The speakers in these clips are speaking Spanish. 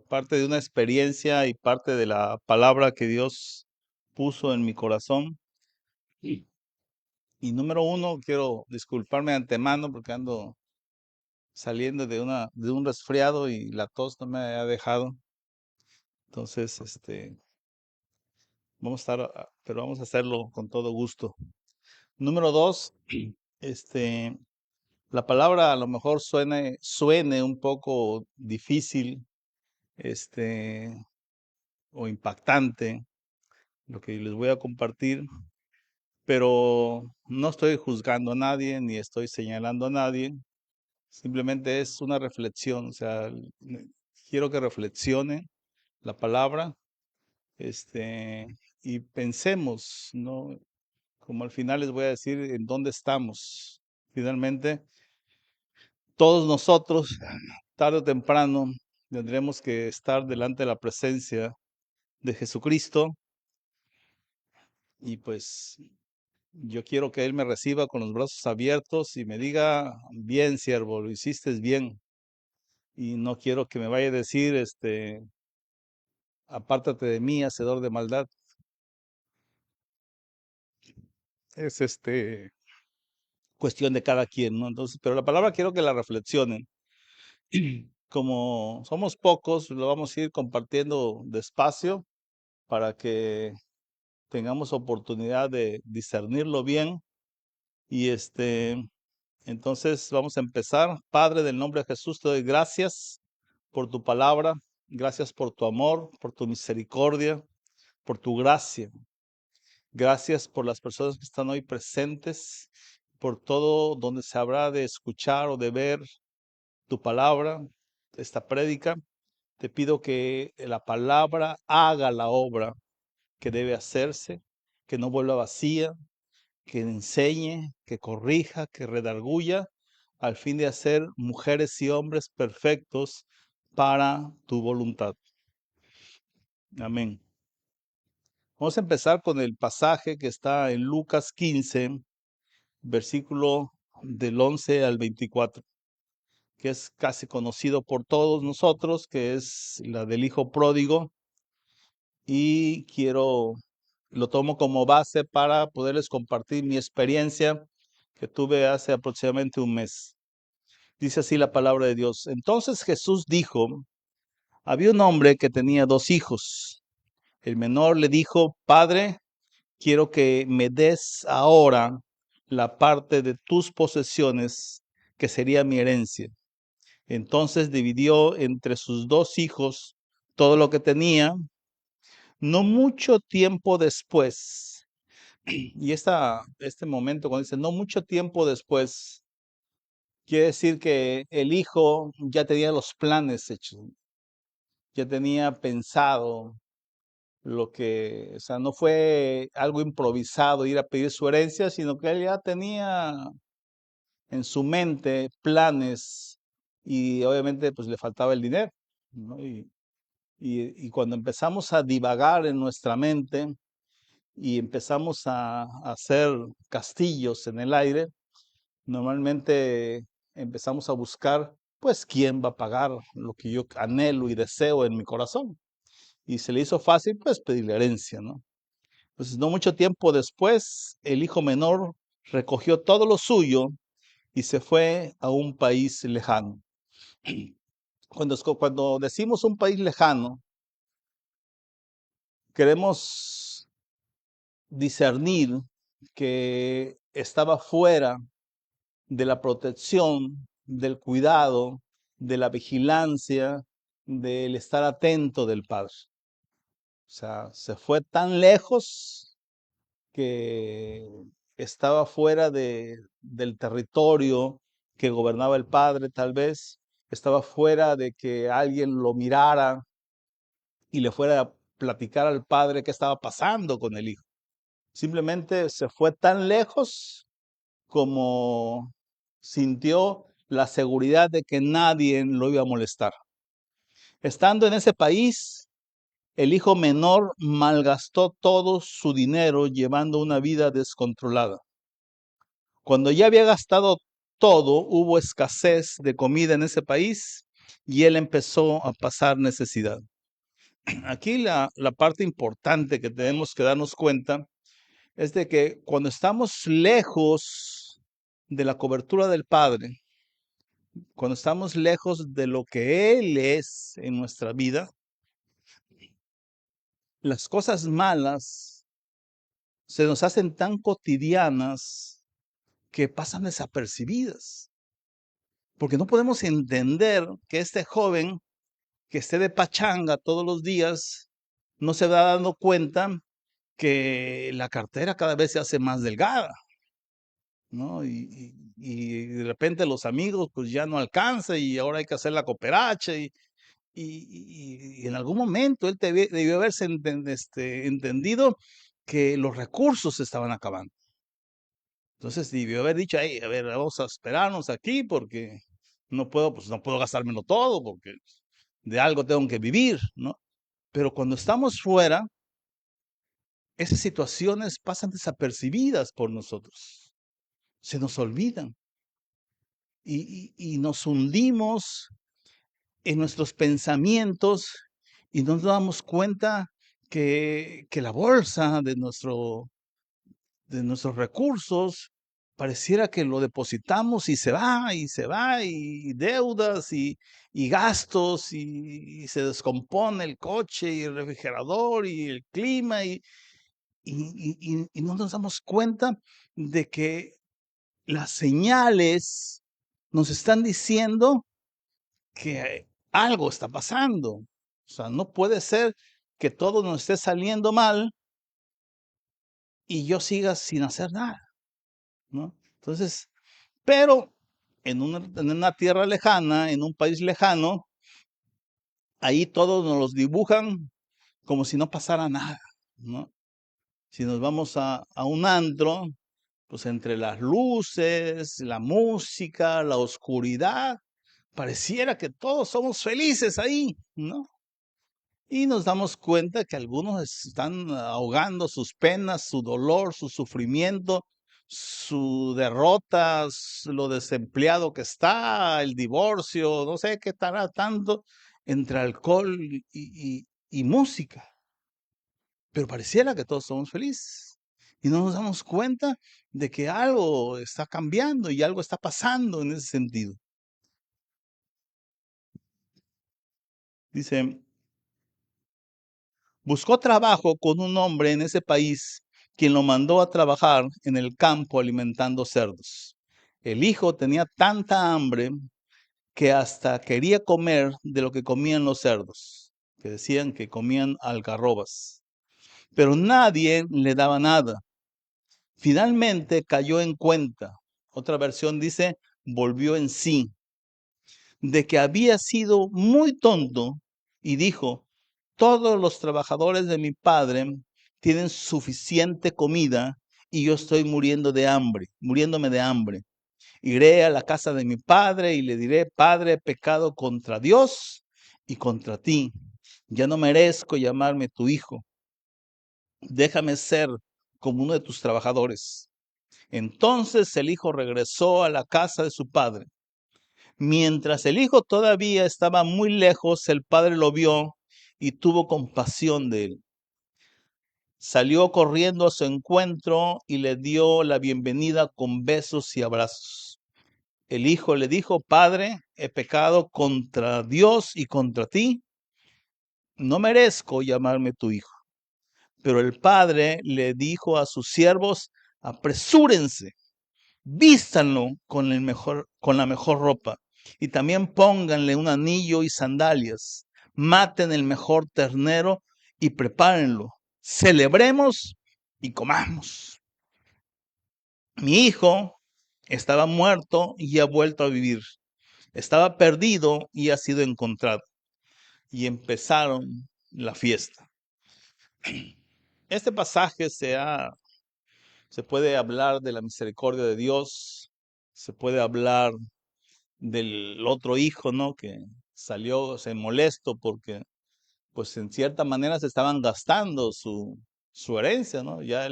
parte de una experiencia y parte de la palabra que Dios puso en mi corazón. Y y número uno, quiero disculparme de antemano porque ando saliendo de un resfriado y la tos no me ha dejado. Entonces, vamos a estar, pero vamos a hacerlo con todo gusto. Número dos, este, la palabra a lo mejor suene un poco difícil, este, o impactante, lo que les voy a compartir, pero no estoy juzgando a nadie ni estoy señalando a nadie, simplemente es una reflexión, o sea, quiero que reflexione la palabra, este, y pensemos, ¿no? Como al final les voy a decir en dónde estamos. Finalmente, todos nosotros, tarde o temprano, tendremos que estar delante de la presencia de Jesucristo y pues yo quiero que Él me reciba con los brazos abiertos y me diga, bien, siervo, lo hiciste bien. Y no quiero que me vaya a decir, apártate de mí, hacedor de maldad. Es cuestión de cada quien, ¿no? Entonces, pero la palabra quiero que la reflexionen. Como somos pocos, lo vamos a ir compartiendo despacio para que tengamos oportunidad de discernirlo bien. Y entonces vamos a empezar. Padre, del nombre de Jesús, te doy gracias por tu palabra, gracias por tu amor, por tu misericordia, por tu gracia. Gracias por las personas que están hoy presentes, por todo donde se habrá de escuchar o de ver tu palabra, esta prédica. Te pido que la palabra haga la obra que debe hacerse, que no vuelva vacía, que enseñe, que corrija, que redarguya, al fin de hacer mujeres y hombres perfectos para tu voluntad. Amén. Vamos a empezar con el pasaje que está en Lucas 15, versículo del 11 al 24, que es casi conocido por todos nosotros, que es la del hijo pródigo, y lo tomo como base para poderles compartir mi experiencia que tuve hace aproximadamente un mes. Dice así la palabra de Dios. Entonces Jesús dijo, había un hombre que tenía dos hijos. El menor le dijo, Padre, quiero que me des ahora la parte de tus posesiones, que sería mi herencia. Entonces dividió entre sus dos hijos todo lo que tenía. No mucho tiempo después, y este momento cuando dice no mucho tiempo después, quiere decir que el hijo ya tenía los planes hechos, ya tenía pensado o sea, no fue algo improvisado ir a pedir su herencia, sino que él ya tenía en su mente planes y obviamente pues le faltaba el dinero, ¿no? Y cuando empezamos a divagar en nuestra mente y empezamos a hacer castillos en el aire, normalmente empezamos a buscar, pues, quién va a pagar lo que yo anhelo y deseo en mi corazón. Y se le hizo fácil, pues, pedir herencia, ¿no? Entonces, no mucho tiempo después, el hijo menor recogió todo lo suyo y se fue a un país lejano. Cuando decimos un país lejano, queremos discernir que estaba fuera de la protección, del cuidado, de la vigilancia, del estar atento del Padre. O sea, se fue tan lejos que estaba fuera del territorio que gobernaba el Padre, tal vez. Estaba fuera de que alguien lo mirara y le fuera a platicar al Padre qué estaba pasando con el Hijo. Simplemente se fue tan lejos como sintió la seguridad de que nadie lo iba a molestar. Estando en ese país, el hijo menor malgastó todo su dinero llevando una vida descontrolada. Cuando ya había gastado todo, hubo escasez de comida en ese país y él empezó a pasar necesidad. Aquí la parte importante que tenemos que darnos cuenta es de que cuando estamos lejos de la cobertura del Padre, cuando estamos lejos de lo que Él es en nuestra vida, las cosas malas se nos hacen tan cotidianas que pasan desapercibidas, porque no podemos entender que este joven que esté de pachanga todos los días no se va dando cuenta que la cartera cada vez se hace más delgada, ¿no? Y de repente los amigos pues ya no alcanza y ahora hay que hacer la cooperacha y en algún momento él debió haberse entendido que los recursos se estaban acabando. Entonces debió haber dicho, "Ey, a ver, vamos a esperarnos aquí porque no puedo, pues no puedo gastármelo todo porque de algo tengo que vivir, ¿no?" Pero cuando estamos fuera, esas situaciones pasan desapercibidas por nosotros, se nos olvidan y nos hundimos en nuestros pensamientos y no nos damos cuenta que la bolsa de nuestros recursos pareciera que lo depositamos y se va, y deudas y gastos y se descompone el coche y el refrigerador y el clima y no nos damos cuenta de que las señales nos están diciendo que algo está pasando. O sea, no puede ser que todo nos esté saliendo mal y yo siga sin hacer nada, ¿no? Entonces, pero en una tierra lejana, en un país lejano, ahí todos nos los dibujan como si no pasara nada, ¿no? Si nos vamos a un antro, pues entre las luces, la música, la oscuridad, pareciera que todos somos felices ahí, ¿no? Y nos damos cuenta que algunos están ahogando sus penas, su dolor, su sufrimiento, su derrota, lo desempleado que está, el divorcio, no sé qué estará tanto entre alcohol y música. Pero pareciera que todos somos felices. Y no nos damos cuenta de que algo está cambiando y algo está pasando en ese sentido. Dice, buscó trabajo con un hombre en ese país, quien lo mandó a trabajar en el campo alimentando cerdos. El hijo tenía tanta hambre que hasta quería comer de lo que comían los cerdos, que decían que comían algarrobas. Pero nadie le daba nada. Finalmente cayó en cuenta. Otra versión dice, volvió en sí, de que había sido muy tonto y dijo, todos los trabajadores de mi padre tienen suficiente comida y yo estoy muriéndome de hambre. Iré a la casa de mi padre y le diré, Padre, he pecado contra Dios y contra ti. Ya no merezco llamarme tu hijo. Déjame ser como uno de tus trabajadores. Entonces el hijo regresó a la casa de su padre. Mientras el hijo todavía estaba muy lejos, el padre lo vio y tuvo compasión de él. Salió corriendo a su encuentro y le dio la bienvenida con besos y abrazos. El hijo le dijo, Padre, he pecado contra Dios y contra ti. No merezco llamarme tu hijo. Pero el padre le dijo a sus siervos, apresúrense, vístanlo con la mejor ropa y también pónganle un anillo y sandalias. Maten el mejor ternero y prepárenlo. Celebremos y comamos. Mi hijo estaba muerto y ha vuelto a vivir. Estaba perdido y ha sido encontrado. Y empezaron la fiesta. Este pasaje se puede hablar de la misericordia de Dios, se puede hablar del otro hijo, ¿no? Que salió, se molestó porque, pues en cierta manera se estaban gastando su herencia, ¿no? Ya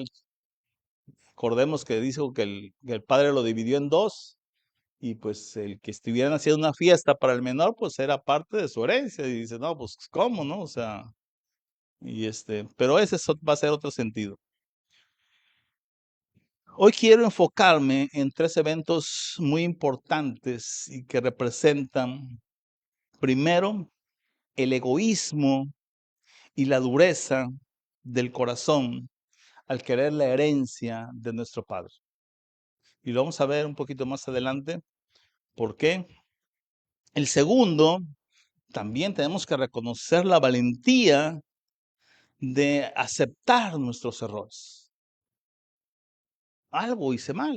recordemos que dijo que el padre lo dividió en dos Y pues el que estuvieran haciendo una fiesta para el menor, pues era parte de su herencia. Y dice, no, pues ¿cómo, no? O sea, pero ese va a ser otro sentido. Hoy quiero enfocarme en tres eventos muy importantes y que representan, primero, el egoísmo y la dureza del corazón al querer la herencia de nuestro Padre. Y lo vamos a ver un poquito más adelante. ¿Por qué? El segundo, también tenemos que reconocer la valentía de aceptar nuestros errores. Algo hice mal.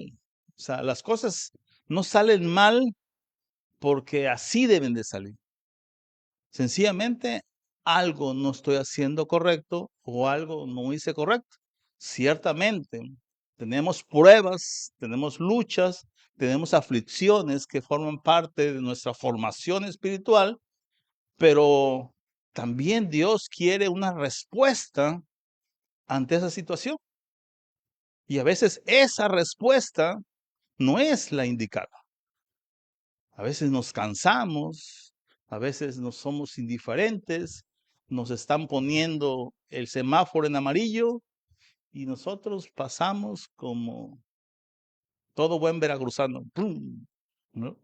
O sea, las cosas no salen mal porque así deben de salir. Sencillamente, algo no estoy haciendo correcto o algo no hice correcto. Ciertamente, tenemos pruebas, tenemos luchas, tenemos aflicciones que forman parte de nuestra formación espiritual, pero también Dios quiere una respuesta ante esa situación. Y a veces esa respuesta no es la indicada. A veces nos cansamos, a veces nos somos indiferentes, nos están poniendo el semáforo en amarillo y nosotros pasamos como todo buen veracruzano, ¡pum!, ¿no?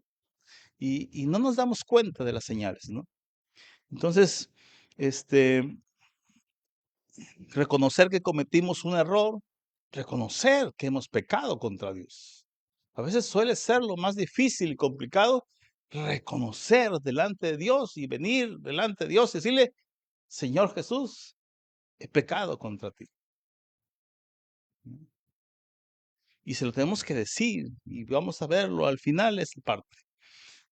Y no nos damos cuenta de las señales, ¿no? Entonces, reconocer que cometimos un error, reconocer que hemos pecado contra Dios. A veces suele ser lo más difícil y complicado reconocer delante de Dios y venir delante de Dios y decirle, Señor Jesús, he pecado contra ti. Y se lo tenemos que decir y vamos a verlo al final esa parte.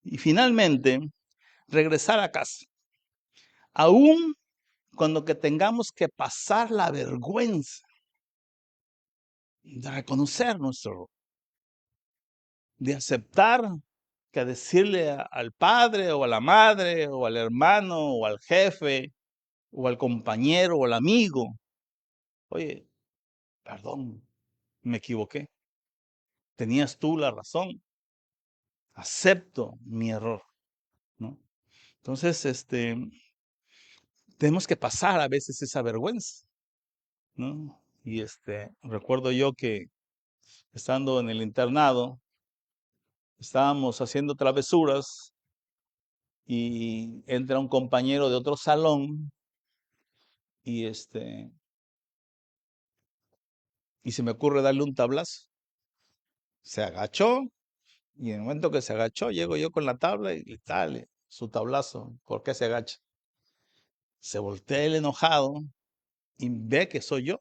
Y finalmente, regresar a casa. Aún cuando que tengamos que pasar la vergüenza de reconocer nuestro error, de aceptar que decirle al padre o a la madre o al hermano o al jefe o al compañero o al amigo, oye, perdón, me equivoqué, tenías tú la razón, acepto mi error, ¿no? Entonces, tenemos que pasar a veces esa vergüenza, ¿no? Y recuerdo yo que estando en el internado, estábamos haciendo travesuras y entra un compañero de otro salón y y se me ocurre darle un tablazo. Se agachó y en el momento que se agachó, llego yo con la tabla y dale su tablazo. ¿Por qué se agacha? Se voltea el enojado y ve que soy yo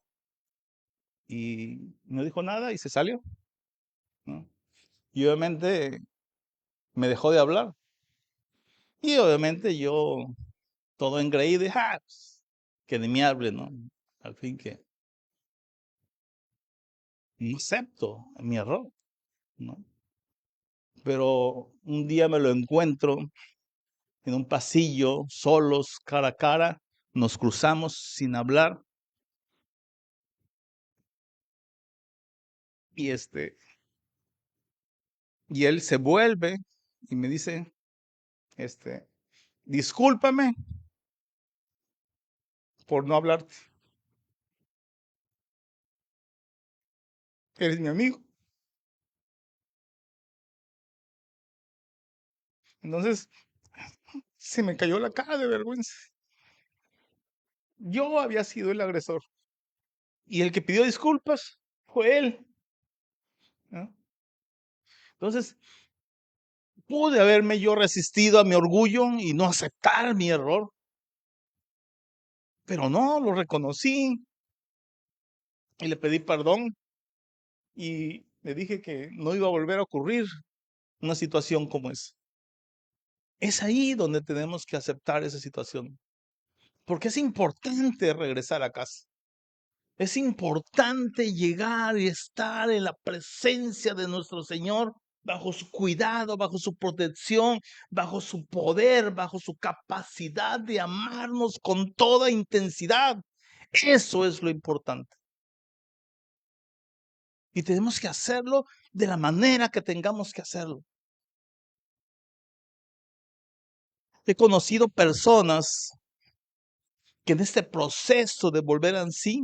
y no dijo nada y se salió, ¿no? Y obviamente me dejó de hablar. Y obviamente yo, todo engreído, dije, pues, que ni me hable, ¿no? Al fin que no acepto mi error, ¿no? Pero un día me lo encuentro en un pasillo, solos, cara a cara, nos cruzamos sin hablar y y él se vuelve y me dice, discúlpame por no hablarte, eres mi amigo. Entonces se me cayó la cara de vergüenza. Yo había sido el agresor y el que pidió disculpas fue él, ¿no? Entonces pude haberme yo resistido a mi orgullo y no aceptar mi error, pero no, lo reconocí y le pedí perdón y le dije que no iba a volver a ocurrir una situación como esa. Es ahí donde tenemos que aceptar esa situación, porque es importante regresar a casa. Es importante llegar y estar en la presencia de nuestro Señor bajo su cuidado, bajo su protección, bajo su poder, bajo su capacidad de amarnos con toda intensidad. Eso es lo importante. Y tenemos que hacerlo de la manera que tengamos que hacerlo. He conocido personas que en este proceso de volver en sí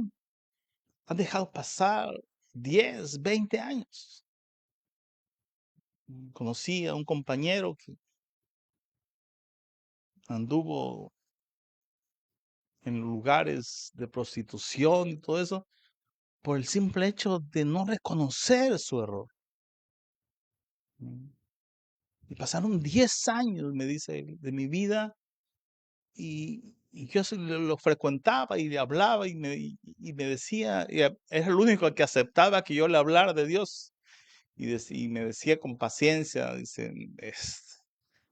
han dejado pasar 10, 20 años. Conocí a un compañero que anduvo en lugares de prostitución y todo eso por el simple hecho de no reconocer su error. Y pasaron 10 años, me dice él, de mi vida y yo lo frecuentaba y le hablaba y me decía, era el único que aceptaba que yo le hablara de Dios y me decía con paciencia, dice,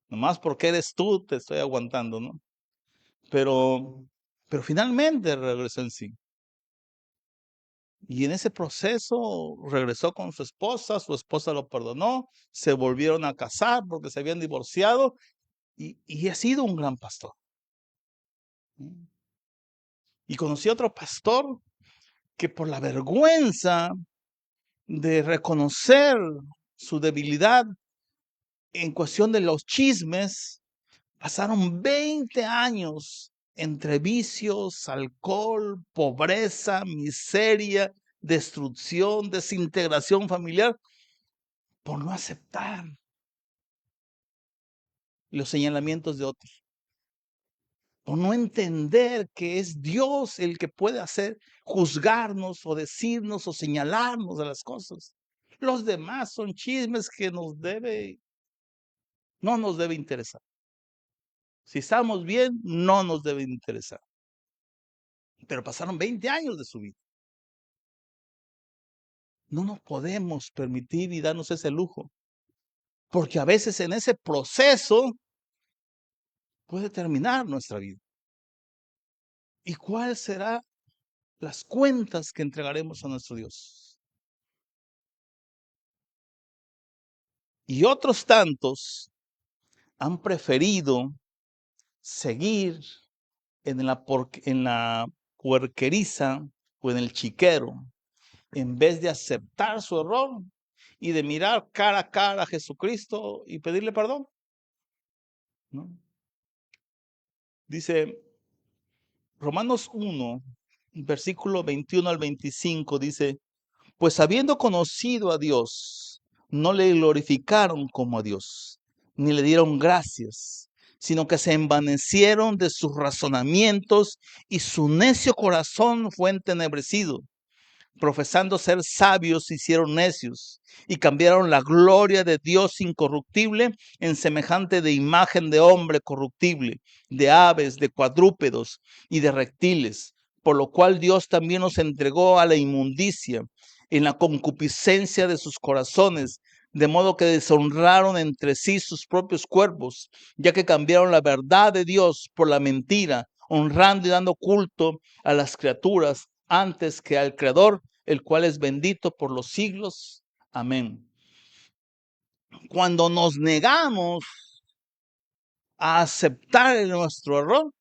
nomás porque eres tú te estoy aguantando, ¿no? Pero, pero finalmente regresó en sí. Y en ese proceso regresó con su esposa lo perdonó, se volvieron a casar porque se habían divorciado y ha sido un gran pastor. Y conocí a otro pastor que por la vergüenza de reconocer su debilidad en cuestión de los chismes, pasaron 20 años entre vicios, alcohol, pobreza, miseria, destrucción, desintegración familiar, por no aceptar los señalamientos de otros, por no entender que es Dios el que puede hacer, juzgarnos o decirnos o señalarnos de las cosas. Los demás son chismes que no nos debe interesar. Si estamos bien, no nos debe interesar. Pero pasaron 20 años de su vida. No nos podemos permitir y darnos ese lujo, porque a veces en ese proceso puede terminar nuestra vida. ¿Y cuál será las cuentas que entregaremos a nuestro Dios? Y otros tantos han preferido seguir en la puerqueriza o en el chiquero, en vez de aceptar su error y de mirar cara a cara a Jesucristo y pedirle perdón, ¿no? Dice Romanos 1, versículo 21 al 25, dice, pues habiendo conocido a Dios, no le glorificaron como a Dios, ni le dieron gracias, sino que se envanecieron de sus razonamientos y su necio corazón fue entenebrecido. Profesando ser sabios, se hicieron necios y cambiaron la gloria de Dios incorruptible en semejante de imagen de hombre corruptible, de aves, de cuadrúpedos y de reptiles, por lo cual Dios también nos entregó a la inmundicia en la concupiscencia de sus corazones, de modo que deshonraron entre sí sus propios cuerpos, ya que cambiaron la verdad de Dios por la mentira, honrando y dando culto a las criaturas antes que al Creador, el cual es bendito por los siglos. Amén. Cuando nos negamos a aceptar nuestro error,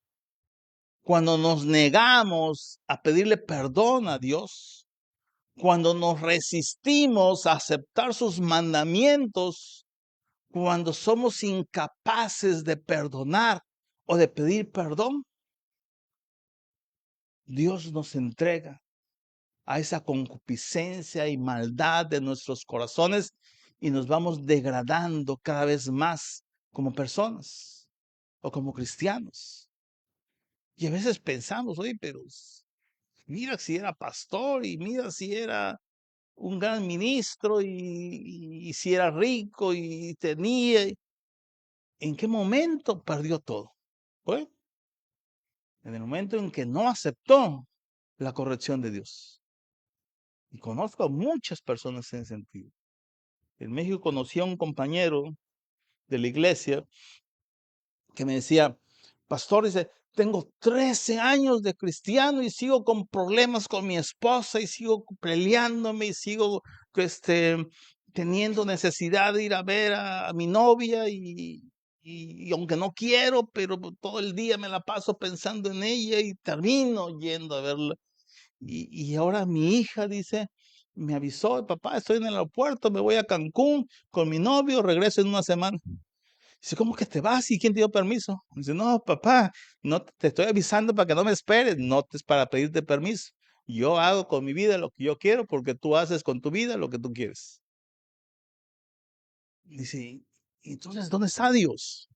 cuando nos negamos a pedirle perdón a Dios, cuando nos resistimos a aceptar sus mandamientos, cuando somos incapaces de perdonar o de pedir perdón, Dios nos entrega a esa concupiscencia y maldad de nuestros corazones y nos vamos degradando cada vez más como personas o como cristianos. Y a veces pensamos, oye, pero mira si era pastor y mira si era un gran ministro y si era rico y tenía. ¿En qué momento perdió todo? Pues en el momento en que no aceptó la corrección de Dios. Y conozco a muchas personas en ese sentido. En México conocí a un compañero de la iglesia que me decía, pastor, dice, tengo 13 años de cristiano y sigo con problemas con mi esposa y sigo peleándome y sigo teniendo necesidad de ir a ver a mi novia y aunque no quiero, pero todo el día me la paso pensando en ella y termino yendo a verla. Y ahora mi hija dice, me avisó, papá, estoy en el aeropuerto, me voy a Cancún con mi novio, regreso en una semana. Dice, ¿cómo que te vas? ¿Y quién te dio permiso? Dice, no, papá, no te estoy avisando para que no me esperes, no es para pedirte permiso. Yo hago con mi vida lo que yo quiero porque tú haces con tu vida lo que tú quieres. Dice, "¿Y entonces dónde está Dios?"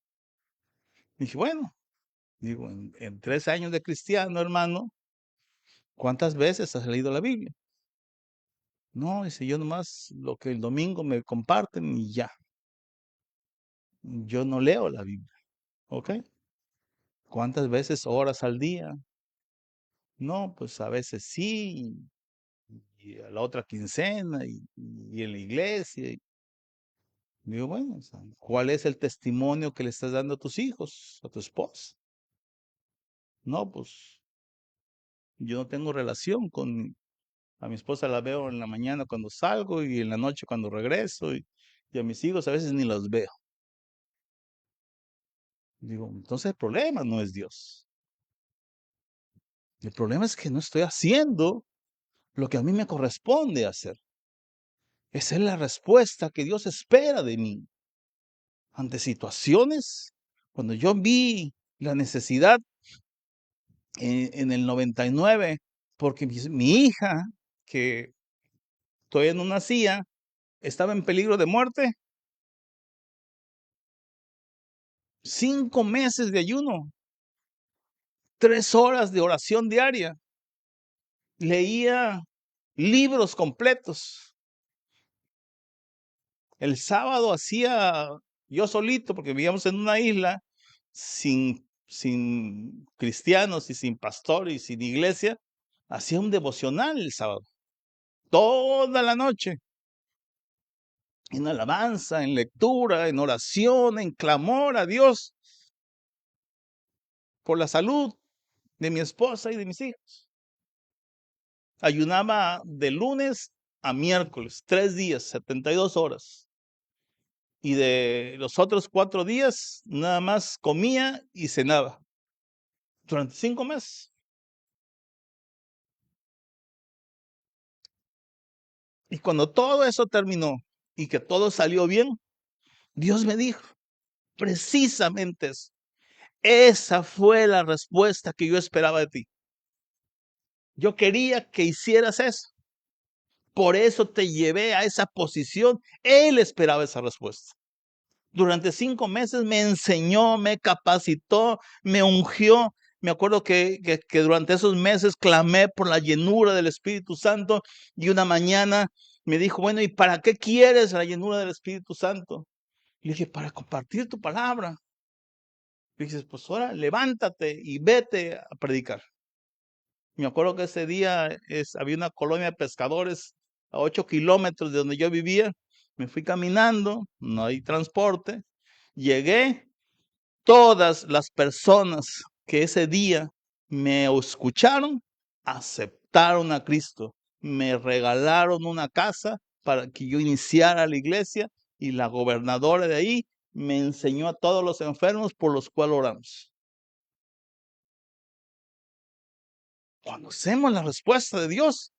Dije, bueno, digo, en 3 años de cristiano, hermano, ¿cuántas veces has leído la Biblia? No, dice, yo nomás lo que el domingo me comparten y ya. Yo no leo la Biblia, ¿ok? ¿Cuántas veces horas al día? No, pues a veces sí, y a la otra quincena, y en la iglesia. Digo, bueno, o sea, ¿cuál es el testimonio que le estás dando a tus hijos, a tu esposa? No, pues yo no tengo relación con, a mi esposa la veo en la mañana cuando salgo y en la noche cuando regreso, y a mis hijos a veces ni los veo. Digo, entonces el problema no es Dios. El problema es que no estoy haciendo lo que a mí me corresponde hacer. Esa es la respuesta que Dios espera de mí ante situaciones. Cuando yo vi la necesidad en el 99, porque mi hija, que todavía no nacía, estaba en peligro de muerte, 5 meses de ayuno, 3 horas de oración diaria, leía libros completos. El sábado hacía yo solito, porque vivíamos en una isla sin cristianos y sin pastor y sin iglesia, hacía un devocional el sábado, toda la noche, en alabanza, en lectura, en oración, en clamor a Dios por la salud de mi esposa y de mis hijos. Ayunaba de lunes a miércoles, 3 días, 72 horas. Y de los otros 4 días, nada más comía y cenaba. Durante 5 meses. Y cuando todo eso terminó y que todo salió bien, Dios me dijo, precisamente eso. Esa fue la respuesta que yo esperaba de ti. Yo quería que hicieras eso. Por eso te llevé a esa posición. Él esperaba esa respuesta. Durante 5 meses me enseñó, me capacitó, me ungió. Me acuerdo que durante esos meses clamé por la llenura del Espíritu Santo y una mañana me dijo, bueno, ¿y para qué quieres la llenura del Espíritu Santo? Y le dije, para compartir tu palabra. Y dices, pues ahora levántate y vete a predicar. Me acuerdo que ese día había una colonia de pescadores a 8 kilómetros de donde yo vivía. Me fui caminando, no hay transporte. Llegué, todas las personas que ese día me escucharon, aceptaron a Cristo. Me regalaron una casa para que yo iniciara la iglesia y la gobernadora de ahí me enseñó a todos los enfermos por los cuales oramos. Conocemos la respuesta de Dios.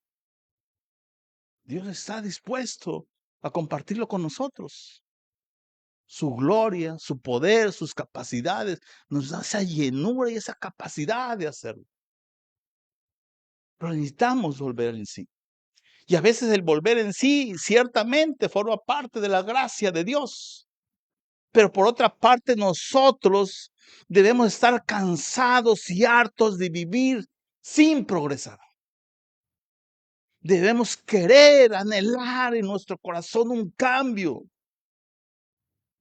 Dios está dispuesto a compartirlo con nosotros. Su gloria, su poder, sus capacidades, nos da esa llenura y esa capacidad de hacerlo. Pero necesitamos volver en sí. Y a veces el volver en sí ciertamente forma parte de la gracia de Dios. Pero por otra parte nosotros debemos estar cansados y hartos de vivir sin progresar. Debemos querer, anhelar en nuestro corazón un cambio.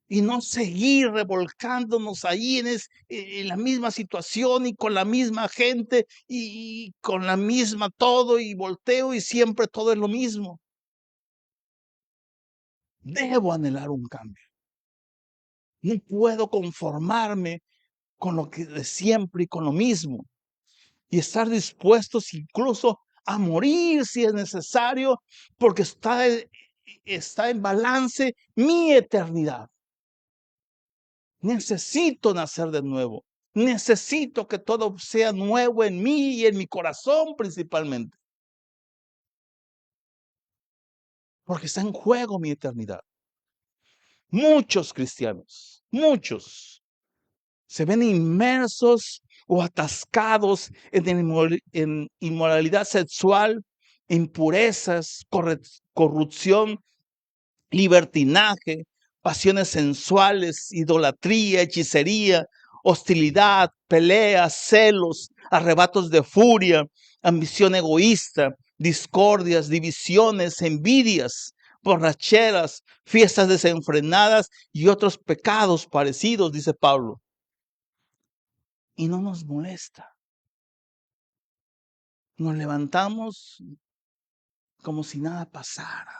Y no seguir revolcándonos ahí en la misma situación y con la misma gente y con la misma todo y volteo y siempre todo es lo mismo. Debo anhelar un cambio. No puedo conformarme con lo que de siempre y con lo mismo. Y estar dispuestos incluso a morir si es necesario, porque está en balance mi eternidad. Necesito nacer de nuevo. Necesito que todo sea nuevo en mí y en mi corazón principalmente. Porque está en juego mi eternidad. Muchos cristianos Muchos se ven inmersos o atascados en inmoralidad sexual, impurezas, corrupción, libertinaje, pasiones sensuales, idolatría, hechicería, hostilidad, peleas, celos, arrebatos de furia, ambición egoísta, discordias, divisiones, envidias, borracheras, fiestas desenfrenadas y otros pecados parecidos, dice Pablo. Y no nos molesta. Nos levantamos como si nada pasara.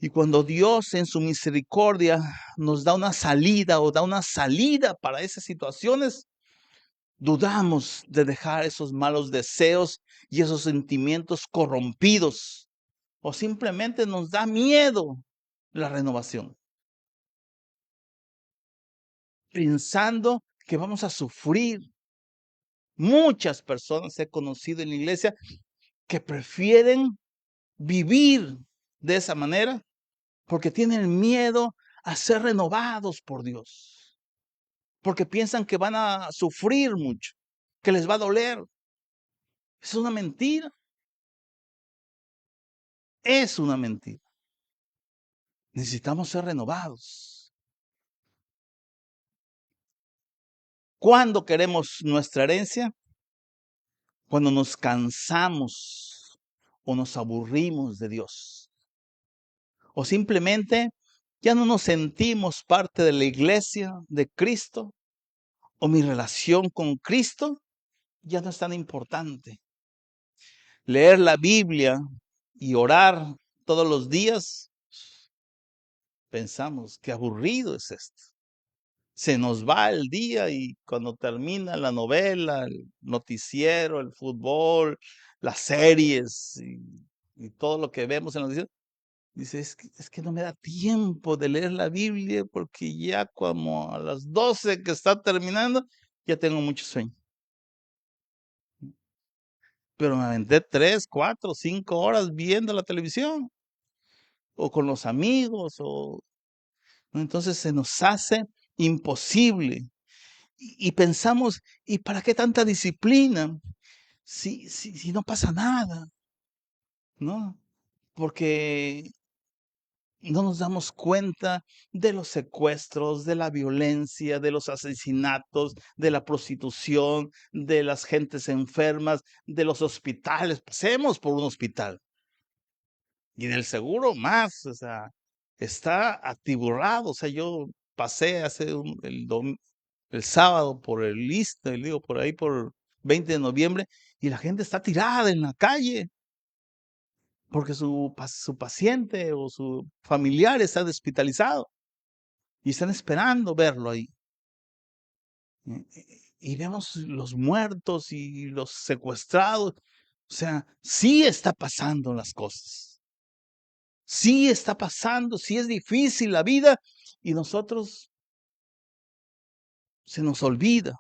Y cuando Dios en su misericordia nos da una salida o da una salida para esas situaciones, dudamos de dejar esos malos deseos y esos sentimientos corrompidos. O simplemente nos da miedo la renovación. Pensando que vamos a sufrir. Muchas personas he conocido en la iglesia que prefieren vivir de esa manera porque tienen miedo a ser renovados por Dios, porque piensan que van a sufrir mucho, que les va a doler. Es una mentira. Es una mentira. Necesitamos ser renovados. ¿Cuándo queremos nuestra herencia? Cuando nos cansamos o nos aburrimos de Dios. O simplemente ya no nos sentimos parte de la iglesia de Cristo, o mi relación con Cristo ya no es tan importante. Leer la Biblia y orar todos los días, pensamos, qué aburrido es esto. Se nos va el día y cuando termina la novela, el noticiero, el fútbol, las series y todo lo que vemos en los noticiarios, dice, es que no me da tiempo de leer la Biblia porque ya como a las 12 que está terminando, ya tengo mucho sueño. Pero me aventé 3, 4, 5 horas viendo la televisión o con los amigos entonces se nos hace imposible y pensamos, ¿y para qué tanta disciplina si no pasa nada? ¿No? Porque no nos damos cuenta de los secuestros, de la violencia, de los asesinatos, de la prostitución, de las gentes enfermas, de los hospitales. Pasemos por un hospital. Y en el seguro más, o sea, está atiborrado. O sea, yo pasé el sábado por el ISSSTE, digo, por ahí por 20 de noviembre, y la gente está tirada en la calle porque su paciente o su familiar está hospitalizado y están esperando verlo ahí. Y vemos los muertos y los secuestrados. O sea, sí está pasando las cosas. Sí está pasando, sí es difícil la vida y nosotros se nos olvida.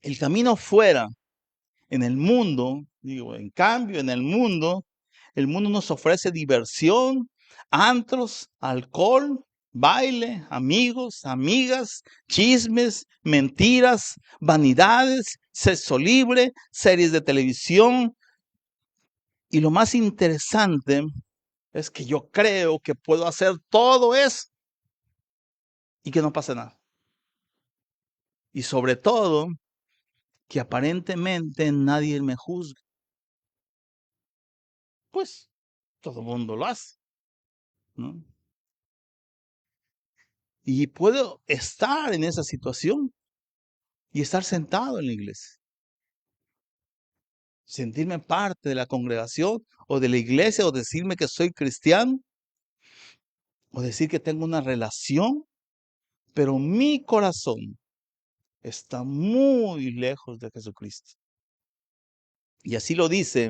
El camino fuera en el mundo, digo, en cambio, en el mundo nos ofrece diversión, antros, alcohol, baile, amigos, amigas, chismes, mentiras, vanidades, sexo libre, series de televisión. Y lo más interesante es que yo creo que puedo hacer todo eso y que no pasa nada. Y sobre todo, que aparentemente nadie me juzga. Pues todo el mundo lo hace, ¿no? Y puedo estar en esa situación y estar sentado en la iglesia. Sentirme parte de la congregación o de la iglesia o decirme que soy cristiano o decir que tengo una relación, pero mi corazón está muy lejos de Jesucristo. Y así lo dice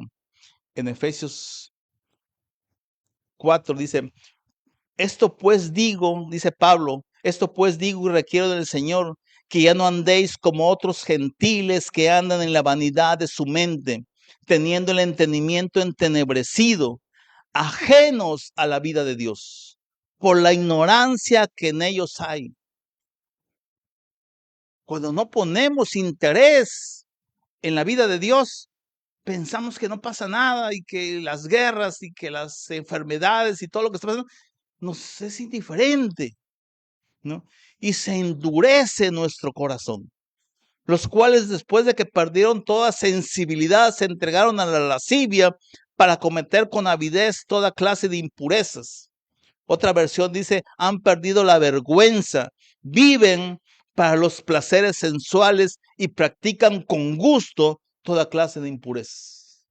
en Efesios 4, dice, esto pues digo, dice Pablo, esto pues digo y requiero del Señor, que ya no andéis como otros gentiles que andan en la vanidad de su mente, teniendo el entendimiento entenebrecido, ajenos a la vida de Dios, por la ignorancia que en ellos hay. Cuando no ponemos interés en la vida de Dios, pensamos que no pasa nada y que las guerras y que las enfermedades y todo lo que está pasando nos es indiferente, ¿no? Y se endurece nuestro corazón, los cuales después de que perdieron toda sensibilidad se entregaron a la lascivia para cometer con avidez toda clase de impurezas. Otra versión dice, han perdido la vergüenza, viven para los placeres sensuales y practican con gusto toda clase de impurezas.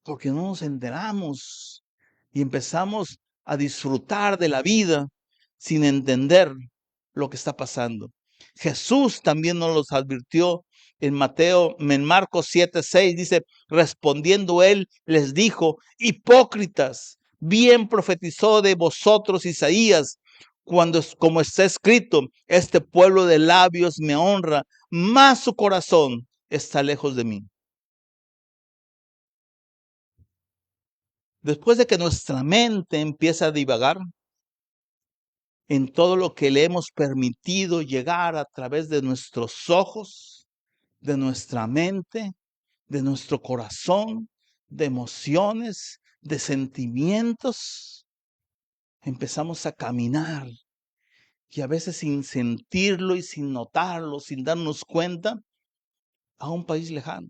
Porque no nos enteramos y empezamos a disfrutar de la vida sin entender lo que está pasando. Jesús también nos los advirtió en Marcos 7:6, dice, respondiendo él, les dijo, hipócritas, bien profetizó de vosotros Isaías, como está escrito, este pueblo de labios me honra, mas su corazón está lejos de mí. Después de que nuestra mente empieza a divagar en todo lo que le hemos permitido llegar a través de nuestros ojos, de nuestra mente, de nuestro corazón, de emociones, de sentimientos, empezamos a caminar y a veces sin sentirlo y sin notarlo, sin darnos cuenta, a un país lejano.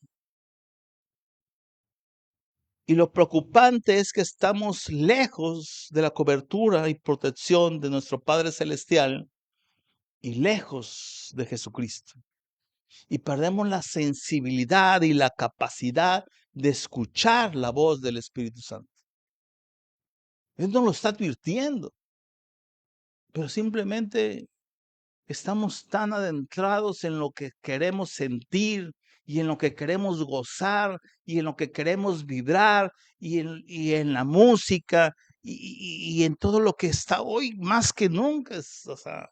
Y lo preocupante es que estamos lejos de la cobertura y protección de nuestro Padre Celestial y lejos de Jesucristo. Y perdemos la sensibilidad y la capacidad de escuchar la voz del Espíritu Santo. Él nos lo está advirtiendo, pero simplemente estamos tan adentrados en lo que queremos sentir y en lo que queremos gozar y en lo que queremos vibrar y en la música y en todo lo que está hoy más que nunca. O sea,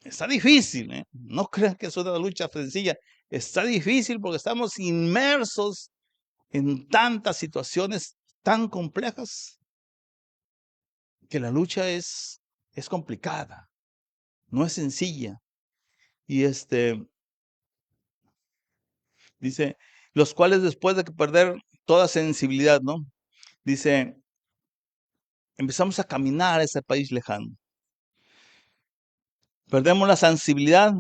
está difícil, ¿eh? No crean que es una lucha sencilla. Está difícil porque estamos inmersos en tantas situaciones tan complejas que la lucha es complicada, no es sencilla. Y dice, los cuales después de que perder toda sensibilidad, ¿no? Dice, empezamos a caminar a ese país lejano. Perdemos la sensibilidad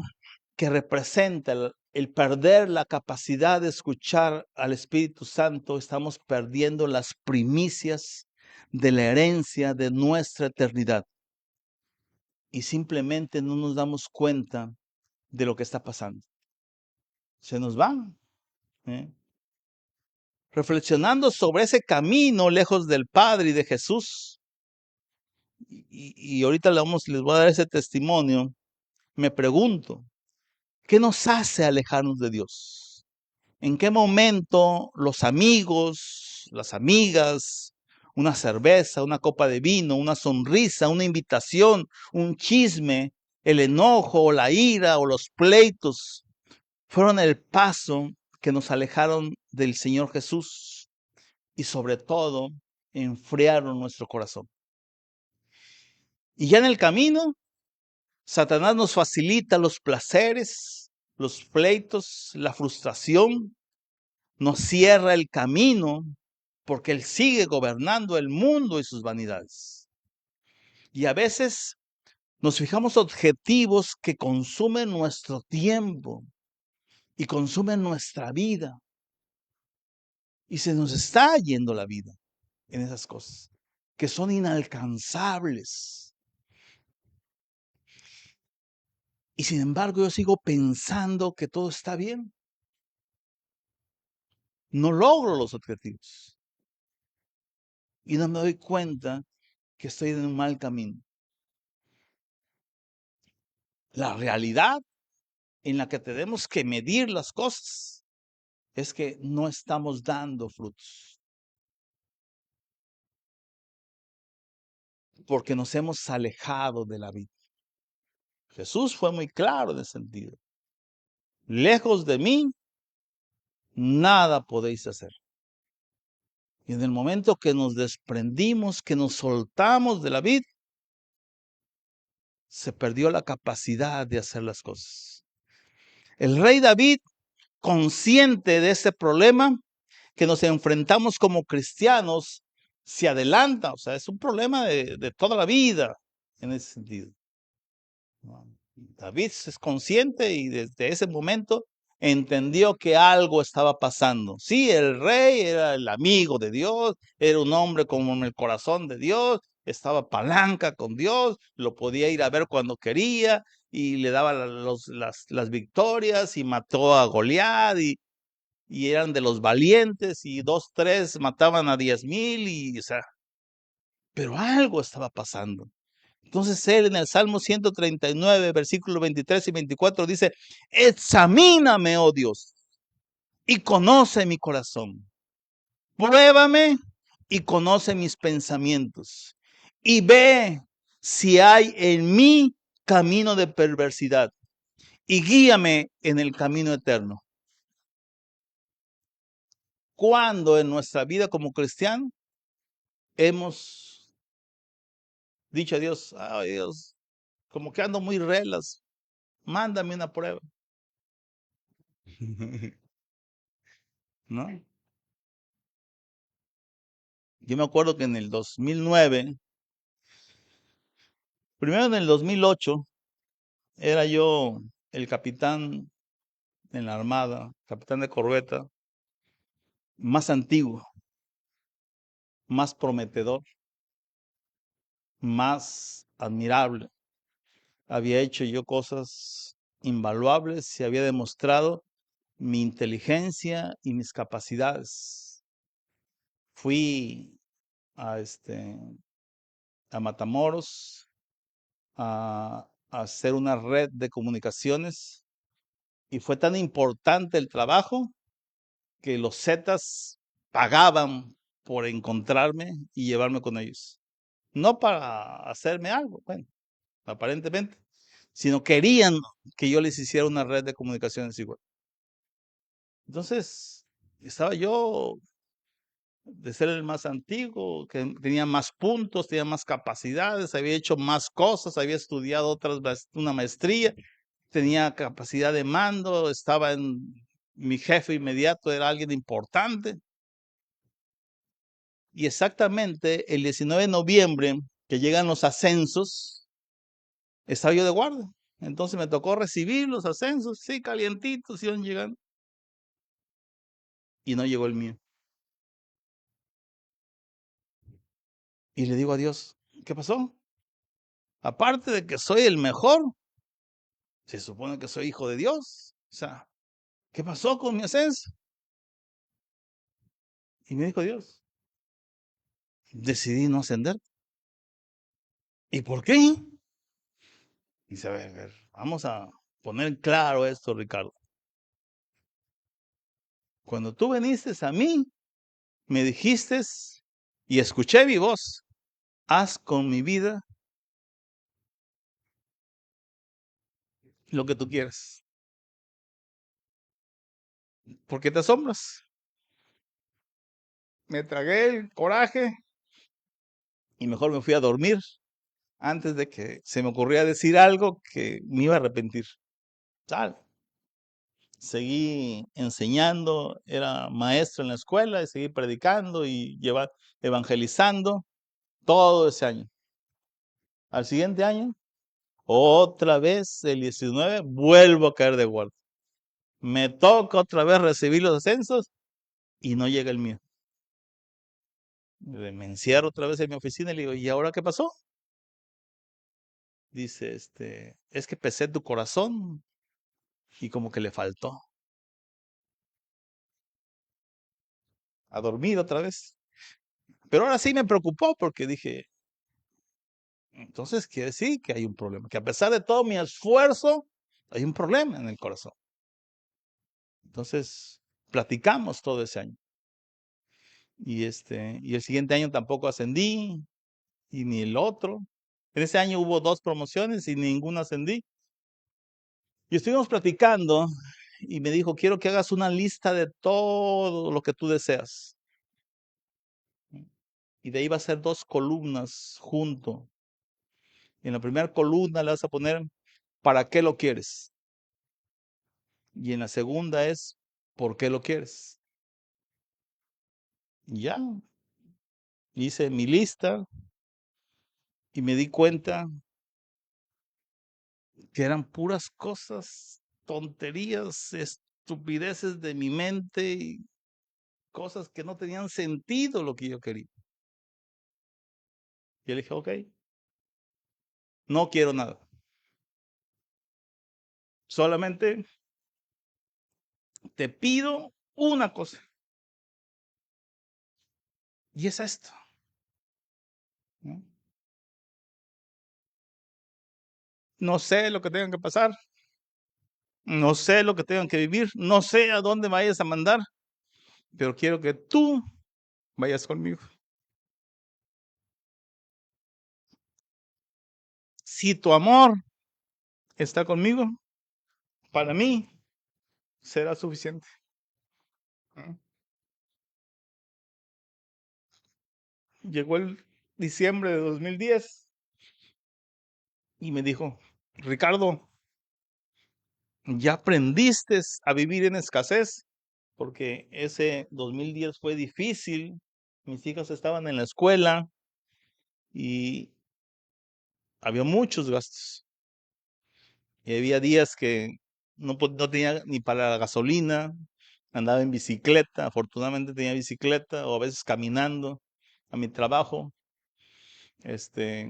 que representa el perder la capacidad de escuchar al Espíritu Santo. Estamos perdiendo las primicias de la herencia de nuestra eternidad. Y simplemente no nos damos cuenta de lo que está pasando. Se nos van. ¿Eh? Reflexionando sobre ese camino lejos del Padre y de Jesús. Y ahorita les voy a dar ese testimonio. Me pregunto, ¿qué nos hace alejarnos de Dios? ¿En qué momento los amigos, las amigas, una cerveza, una copa de vino, una sonrisa, una invitación, un chisme, el enojo o la ira o los pleitos fueron el paso que nos alejaron del Señor Jesús y sobre todo enfriaron nuestro corazón? Y ya en el camino, Satanás nos facilita los placeres, los pleitos, la frustración, nos cierra el camino porque Él sigue gobernando el mundo y sus vanidades. Y a veces nos fijamos objetivos que consumen nuestro tiempo y consumen nuestra vida. Y se nos está yendo la vida en esas cosas que son inalcanzables. Y sin embargo, yo sigo pensando que todo está bien. No logro los objetivos. Y no me doy cuenta que estoy en un mal camino. La realidad en la que tenemos que medir las cosas es que no estamos dando frutos. Porque nos hemos alejado de la vida. Jesús fue muy claro en ese sentido. Lejos de mí, nada podéis hacer. Y en el momento que nos desprendimos, que nos soltamos de la vid, se perdió la capacidad de hacer las cosas. El rey David, consciente de ese problema que nos enfrentamos como cristianos, se adelanta. O sea, es un problema de toda la vida en ese sentido. David es consciente y desde ese momento entendió que algo estaba pasando. Sí, el rey era el amigo de Dios, era un hombre como en el corazón de Dios, estaba palanca con Dios, lo podía ir a ver cuando quería y le daba las victorias y mató a Goliat y eran de los valientes y 2, 3 mataban a 10,000 y, o sea, pero algo estaba pasando. Entonces él en el Salmo 139, versículos 23 y 24 dice, examíname, oh Dios, y conoce mi corazón. Pruébame y conoce mis pensamientos. Y ve si hay en mí camino de perversidad. Y guíame en el camino eterno. ¿Cuándo en nuestra vida como cristiano hemos dicho a Dios, ay Dios, como que ando muy relas, mándame una prueba? ¿No? Yo me acuerdo que en el 2009, primero en el 2008, era yo el capitán en la Armada, capitán de corbeta, más antiguo, más prometedor, más admirable. Había hecho yo cosas invaluables y había demostrado mi inteligencia y mis capacidades. Fui a, a Matamoros a hacer una red de comunicaciones y fue tan importante el trabajo que los Zetas pagaban por encontrarme y llevarme con ellos. No para hacerme algo, bueno, aparentemente, sino querían que yo les hiciera una red de comunicaciones igual. Entonces, estaba yo de ser el más antiguo, que tenía más puntos, tenía más capacidades, había hecho más cosas, había estudiado una maestría, tenía capacidad de mando, estaba en mi jefe inmediato, era alguien importante. Y exactamente el 19 de noviembre, que llegan los ascensos, estaba yo de guardia. Entonces me tocó recibir los ascensos, sí, calientitos, iban llegando. Y no llegó el mío. Y le digo a Dios, ¿qué pasó? Aparte de que soy el mejor, se supone que soy hijo de Dios. O sea, ¿qué pasó con mi ascenso? Y me dijo Dios, decidí no ascender. ¿Y por qué? Dice, a ver, vamos a poner claro esto, Ricardo. Cuando tú viniste a mí, me dijiste y escuché mi voz, haz con mi vida lo que tú quieras. ¿Por qué te asombras? Me tragué el coraje y mejor me fui a dormir antes de que se me ocurriera decir algo que me iba a arrepentir. Sal. Seguí enseñando, era maestro en la escuela y seguí predicando y evangelizando todo ese año. Al siguiente año, otra vez, el 19, vuelvo a caer de guardia. Me toca otra vez recibir los ascensos y no llega el mío. Me encierro otra vez en mi oficina y le digo, ¿y ahora qué pasó? Dice, es que pesé tu corazón y como que le faltó. A dormir otra vez. Pero ahora sí me preocupó porque dije, entonces quiere decir que hay un problema, que a pesar de todo mi esfuerzo, hay un problema en el corazón. Entonces, platicamos todo ese año. Y el siguiente año tampoco ascendí, y ni el otro. En ese año hubo 2 promociones y ninguna ascendí. Y estuvimos platicando y me dijo, quiero que hagas una lista de todo lo que tú deseas. Y de ahí va a ser 2 columnas junto. En la primera columna le vas a poner, ¿para qué lo quieres? Y en la segunda es, ¿por qué lo quieres? Y ya, hice mi lista y me di cuenta que eran puras cosas, tonterías, estupideces de mi mente y cosas que no tenían sentido lo que yo quería. Y yo le dije, ok, no quiero nada. Solamente te pido una cosa. Y es esto. ¿No? No sé lo que tengan que pasar. No sé lo que tengan que vivir. No sé a dónde vayas a mandar. Pero quiero que tú vayas conmigo. Si tu amor está conmigo, para mí será suficiente. ¿No? Llegó el diciembre de 2010 y me dijo, Ricardo, ¿ya aprendiste a vivir en escasez? Porque ese 2010 fue difícil. Mis hijas estaban en la escuela y había muchos gastos. Y había días que no tenía ni para la gasolina, andaba en bicicleta, afortunadamente tenía bicicleta, o a veces caminando a mi trabajo.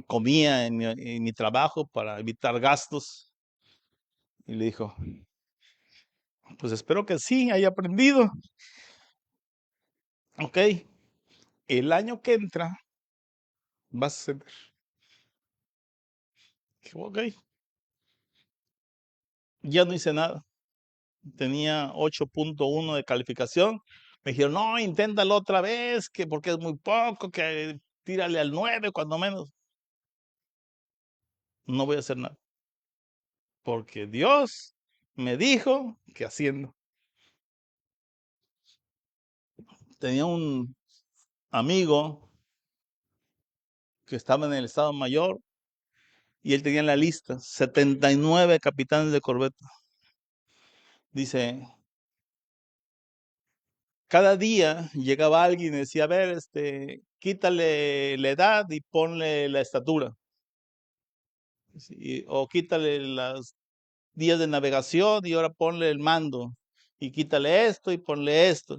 Comía en mi trabajo para evitar gastos. Y le dijo, pues espero que sí, haya aprendido. Ok, el año que entra vas a ser. Ok, ya no hice nada. Tenía 8.1 de calificación. Me dijeron, no, inténtalo otra vez, que porque es muy poco, que tírale al 9 cuando menos. No voy a hacer nada. Porque Dios me dijo que haciendo. Tenía un amigo que estaba en el Estado Mayor y él tenía en la lista 79 capitanes de corbeta. Dice, cada día llegaba alguien y decía, a ver, quítale la edad y ponle la estatura. O quítale los días de navegación y ahora ponle el mando. Y quítale esto y ponle esto.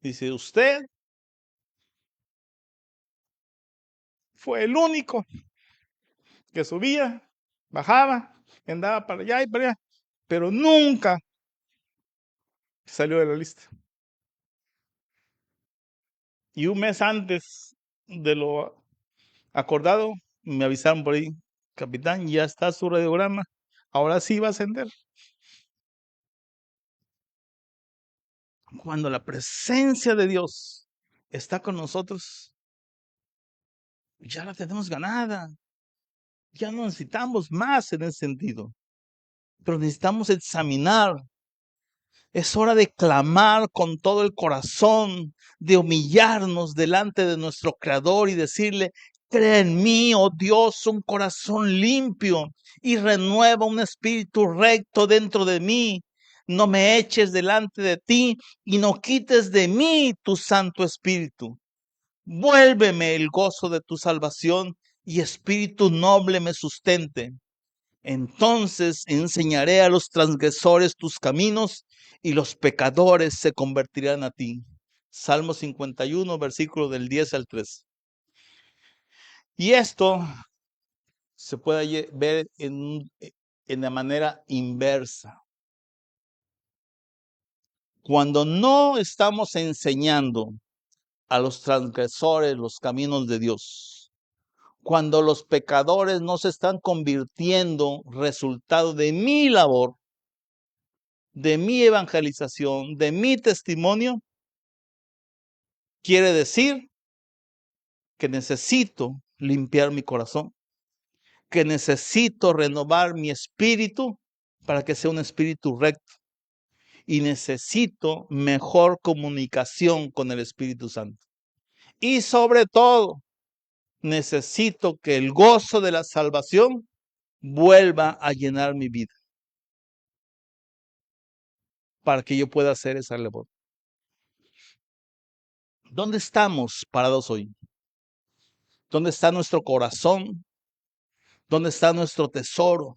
Dice, usted fue el único que subía, bajaba, andaba para allá y para allá, pero nunca salió de la lista. Y un mes antes de lo acordado, me avisaron por ahí, capitán, ya está su radiograma, ahora sí va a ascender. Cuando la presencia de Dios está con nosotros, ya la tenemos ganada. Ya no necesitamos más en ese sentido, pero necesitamos examinar. Es hora de clamar con todo el corazón, de humillarnos delante de nuestro Creador y decirle, crea en mí, oh Dios, un corazón limpio y renueva un espíritu recto dentro de mí. No me eches delante de ti y no quites de mí tu Santo Espíritu. Vuélveme el gozo de tu salvación y espíritu noble me sustente. Entonces enseñaré a los transgresores tus caminos y los pecadores se convertirán a ti. Salmo 51, versículo del 10 al 13. Y esto se puede ver en la manera inversa. Cuando no estamos enseñando a los transgresores los caminos de Dios, cuando los pecadores no se están convirtiendo resultado de mi labor, de mi evangelización, de mi testimonio, quiere decir que necesito limpiar mi corazón, que necesito renovar mi espíritu para que sea un espíritu recto. Y necesito mejor comunicación con el Espíritu Santo. Y sobre todo, necesito que el gozo de la salvación vuelva a llenar mi vida para que yo pueda hacer esa labor. ¿Dónde estamos parados hoy? ¿Dónde está nuestro corazón? ¿Dónde está nuestro tesoro?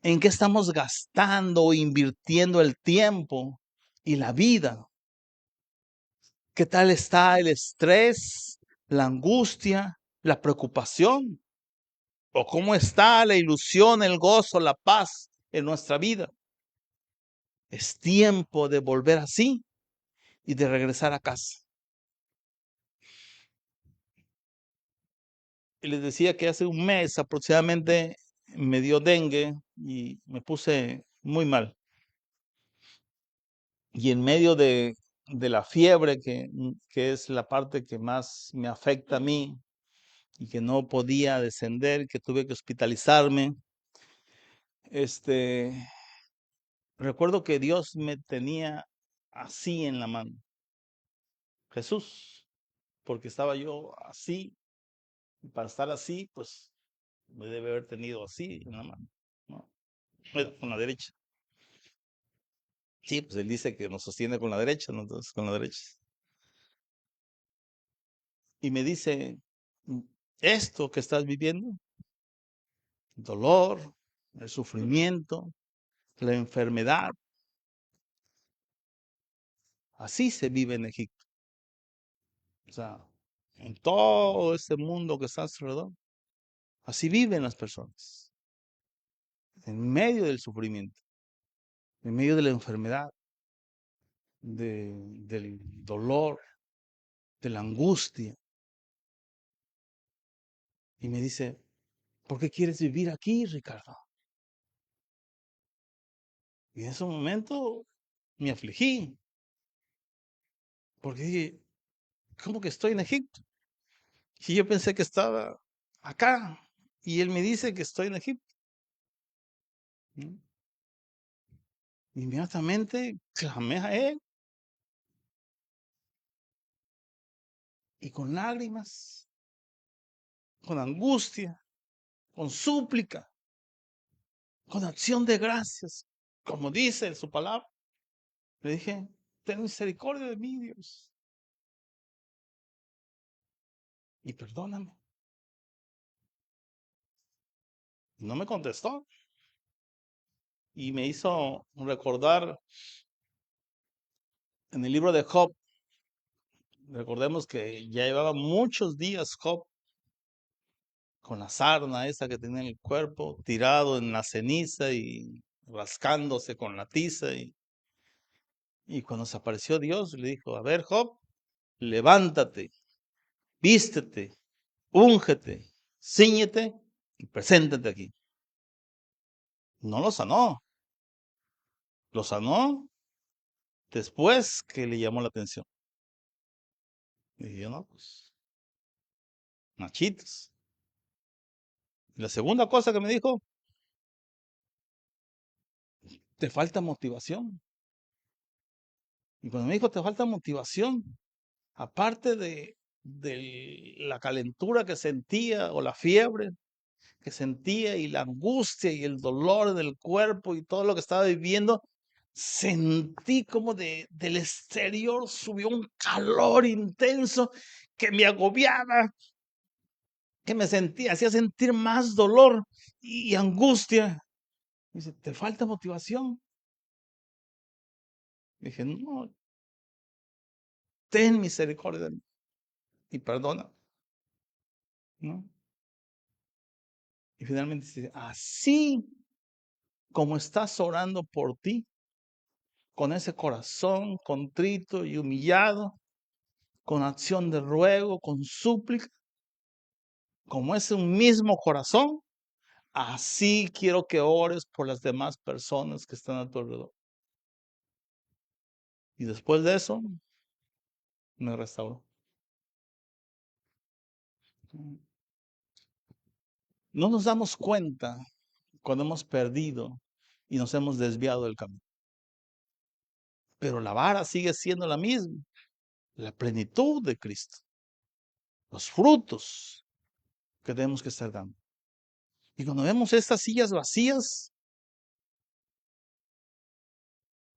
¿En qué estamos gastando o invirtiendo el tiempo y la vida? ¿Qué tal está el estrés, la angustia, la preocupación? ¿O cómo está la ilusión, el gozo, la paz en nuestra vida? Es tiempo de volver así y de regresar a casa. Y les decía que hace un mes aproximadamente me dio dengue y me puse muy mal. Y en medio de la fiebre, que es la parte que más me afecta a mí y que no podía descender, que tuve que hospitalizarme, recuerdo que Dios me tenía así en la mano. Jesús, porque estaba yo así, y para estar así, pues me debe haber tenido así en la mano, ¿no? Bueno, con la derecha. Sí, pues él dice que nos sostiene con la derecha, ¿no? Entonces, con la derecha. Y me dice, esto que estás viviendo, el dolor, el sufrimiento, la enfermedad, así se vive en Egipto. O sea, en todo este mundo que está alrededor, así viven las personas, en medio del sufrimiento, en medio de la enfermedad, del dolor, de la angustia. Y me dice, ¿por qué quieres vivir aquí, Ricardo? Y en ese momento me afligí, porque dije, ¿cómo que estoy en Egipto? Y yo pensé que estaba acá, y él me dice que estoy en Egipto. ¿No? Inmediatamente clamé a él y con lágrimas, con angustia, con súplica, con acción de gracias, como dice en su palabra, le dije, ten misericordia de mí, Dios, y perdóname. No me contestó y me hizo recordar en el libro de Job. Recordemos que ya llevaba muchos días Job con la sarna esa que tenía en el cuerpo, tirado en la ceniza y rascándose con la tiza. Y cuando se apareció Dios, le dijo, a ver, Job, levántate, vístete, úngete, cíñete y preséntate aquí. No lo sanó, lo sanó después que le llamó la atención. Y dije yo, no, pues, machitos. Y la segunda cosa que me dijo, te falta motivación. Y cuando me dijo, te falta motivación, aparte de la calentura que sentía o la fiebre que sentía y la angustia y el dolor del cuerpo y todo lo que estaba viviendo, sentí como del exterior subió un calor intenso que me agobiaba, que me sentía, hacía sentir más dolor y angustia. Dice, ¿te falta motivación? Dije, no, ten misericordia de mí y perdona, ¿no? Y finalmente dice, así como estás orando por ti, con ese corazón contrito y humillado, con acción de ruego, con súplica, como es un mismo corazón, así quiero que ores por las demás personas que están a tu alrededor. Y después de eso, me restauró. No nos damos cuenta cuando hemos perdido y nos hemos desviado del camino. Pero la vara sigue siendo la misma, la plenitud de Cristo, los frutos que tenemos que estar dando. Y cuando vemos estas sillas vacías,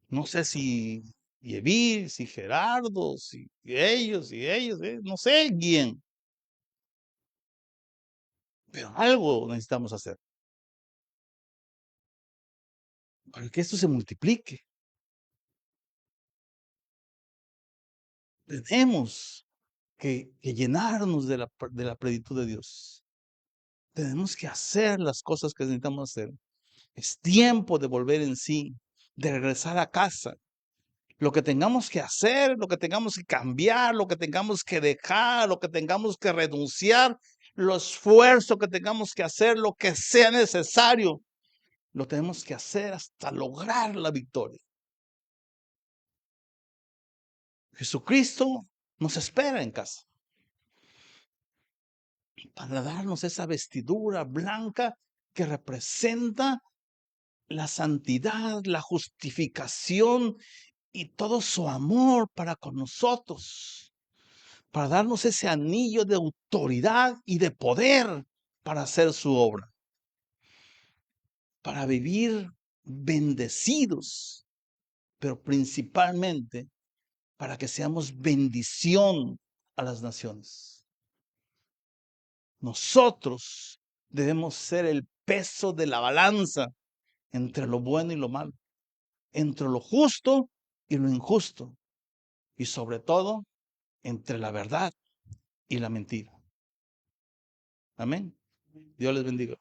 no sé si Yevir, si Gerardo, si ellos, no sé quién, pero algo necesitamos hacer para que esto se multiplique. Tenemos que llenarnos de la plenitud de Dios. Tenemos que hacer las cosas que necesitamos hacer. Es tiempo de volver en sí, de regresar a casa. Lo que tengamos que hacer, lo que tengamos que cambiar, lo que tengamos que dejar, lo que tengamos que renunciar, lo esfuerzo que tengamos que hacer, lo que sea necesario, lo tenemos que hacer hasta lograr la victoria. Jesucristo nos espera en casa para darnos esa vestidura blanca que representa la santidad, la justificación y todo su amor para con nosotros, para darnos ese anillo de autoridad y de poder para hacer su obra, para vivir bendecidos, pero principalmente para que seamos bendición a las naciones. Nosotros debemos ser el peso de la balanza entre lo bueno y lo malo, entre lo justo y lo injusto, y sobre todo entre la verdad y la mentira. Amén. Dios les bendiga.